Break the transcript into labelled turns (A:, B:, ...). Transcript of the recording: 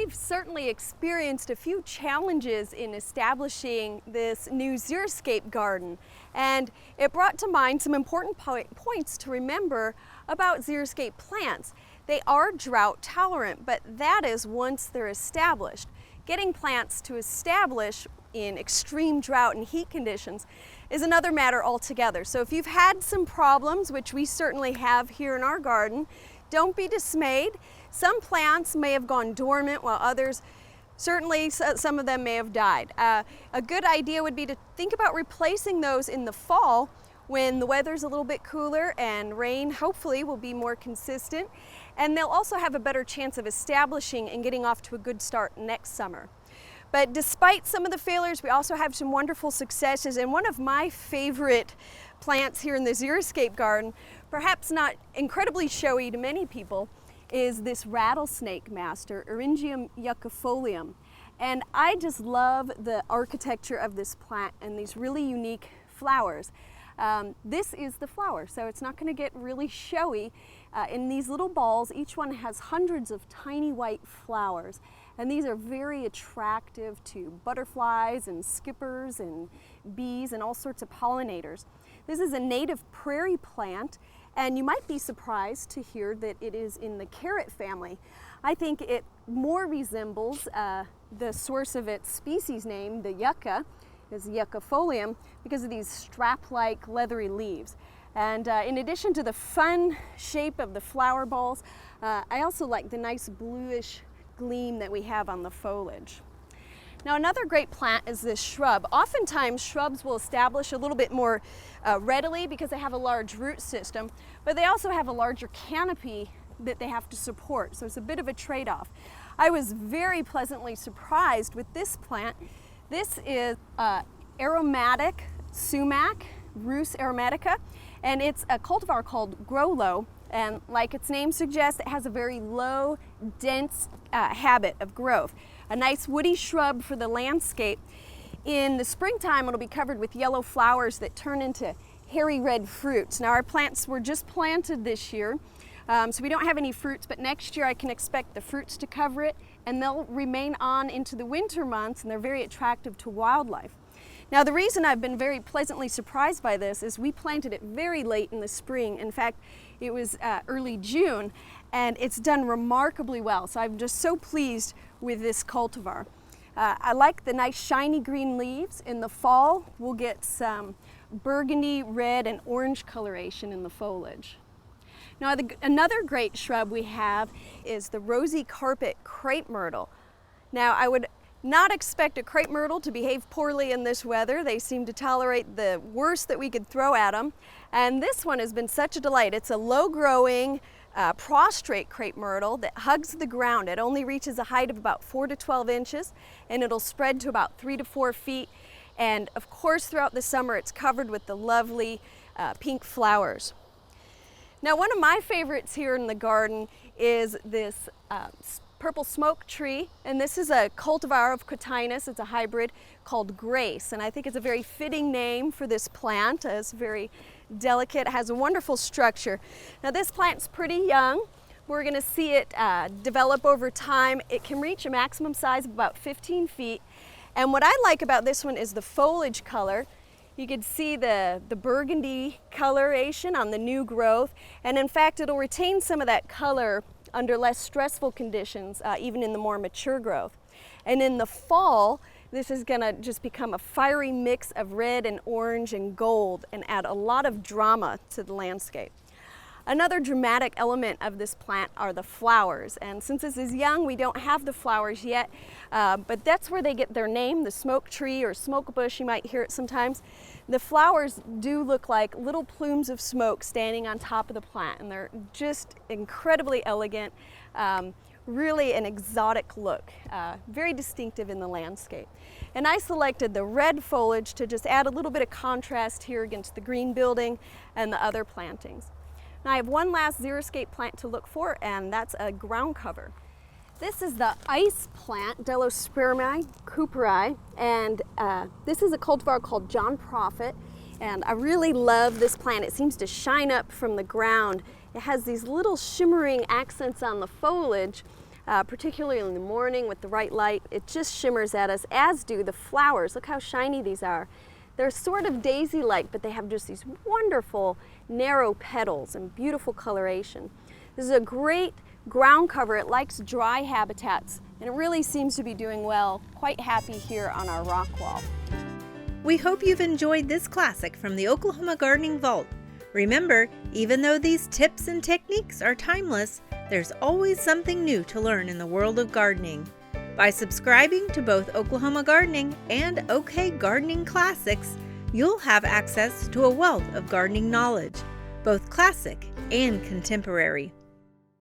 A: we've certainly experienced a few challenges in establishing this new Xeriscape garden, and it brought to mind some important points to remember about Xeriscape plants. They are drought tolerant, but that is once they're established. Getting plants to establish in extreme drought and heat conditions is another matter altogether. So if you've had some problems, which we certainly have here in our garden, don't be dismayed. Some plants may have gone dormant while others, certainly some of them may have died. A good idea would be to think about replacing those in the fall when the weather's a little bit cooler and rain hopefully will be more consistent, and they'll also have a better chance of establishing and getting off to a good start next summer. But despite some of the failures, we also have some wonderful successes, and one of my favorite plants here in the Xeriscape garden, perhaps not incredibly showy to many people, is this rattlesnake master, Eryngium yuccifolium. And I just love the architecture of this plant and these really unique flowers. This is the flower, so it's not going to get really showy. In these little balls, each one has hundreds of tiny white flowers, and these are very attractive to butterflies and skippers and bees and all sorts of pollinators. This is a native prairie plant, and you might be surprised to hear that it is in the carrot family. I think it more resembles the source of its species name, the yucca, is yuccifolium, because of these strap-like leathery leaves. And in addition to the fun shape of the flower balls, I also like the nice bluish gleam that we have on the foliage. Now, another great plant is this shrub. Oftentimes shrubs will establish a little bit more readily because they have a large root system, but they also have a larger canopy that they have to support, so it's a bit of a trade-off. I was very pleasantly surprised with this plant. This is aromatic sumac, Rhus aromatica, and it's a cultivar called Grow Low, and like its name suggests, it has a very low, dense habit of growth. A nice woody shrub for the landscape. In the springtime, it'll be covered with yellow flowers that turn into hairy red fruits. Now, our plants were just planted this year, so we don't have any fruits, but next year I can expect the fruits to cover it, and they'll remain on into the winter months, and they're very attractive to wildlife. Now, the reason I've been very pleasantly surprised by this is we planted it very late in the spring. In fact, it was early June, and it's done remarkably well. So I'm just so pleased with this cultivar. I like the nice shiny green leaves. In the fall, we'll get some burgundy, red, and orange coloration in the foliage. Now, another great shrub we have is the rosy carpet crepe myrtle. Now, I would not expect a crepe myrtle to behave poorly in this weather. They seem to tolerate the worst that we could throw at them. And this one has been such a delight. It's a low-growing, prostrate crepe myrtle that hugs the ground. It only reaches a height of about 4 to 12 inches, and it'll spread to about 3 to 4 feet. And of course, throughout the summer, it's covered with the lovely pink flowers. Now, one of my favorites here in the garden is this purple smoke tree, and this is a cultivar of Cotinus. It's a hybrid called Grace, and I think it's a very fitting name for this plant. It's very delicate, has a wonderful structure. Now, this plant's pretty young. We're going to see it develop over time. It can reach a maximum size of about 15 feet, and what I like about this one is the foliage color. You can see the burgundy coloration on the new growth, and in fact it'll retain some of that color under less stressful conditions, even in the more mature growth. And in the fall, this is gonna just become a fiery mix of red and orange and gold and add a lot of drama to the landscape. Another dramatic element of this plant are the flowers, and since this is young, we don't have the flowers yet, but that's where they get their name, the smoke tree or smoke bush, you might hear it sometimes. The flowers do look like little plumes of smoke standing on top of the plant, and they're just incredibly elegant, really an exotic look, very distinctive in the landscape. And I selected the red foliage to just add a little bit of contrast here against the green building and the other plantings. Now, I have one last Xeriscape plant to look for, and that's a ground cover. This is the ice plant, Delospermi cooperi, and this is a cultivar called John Prophet, and I really love this plant. It seems to shine up from the ground. It has these little shimmering accents on the foliage particularly in the morning with the right light. It just shimmers at us, as do the flowers. Look how shiny these are. They're sort of daisy-like, but they have just these wonderful narrow petals and beautiful coloration. This is a great ground cover. It likes dry habitats, and it really seems to be doing well. Quite happy here on our rock wall.
B: We hope you've enjoyed this classic from the Oklahoma Gardening Vault. Remember, even though these tips and techniques are timeless, there's always something new to learn in the world of gardening. By subscribing to both Oklahoma Gardening and OK Gardening Classics, you'll have access to a wealth of gardening knowledge, both classic and contemporary.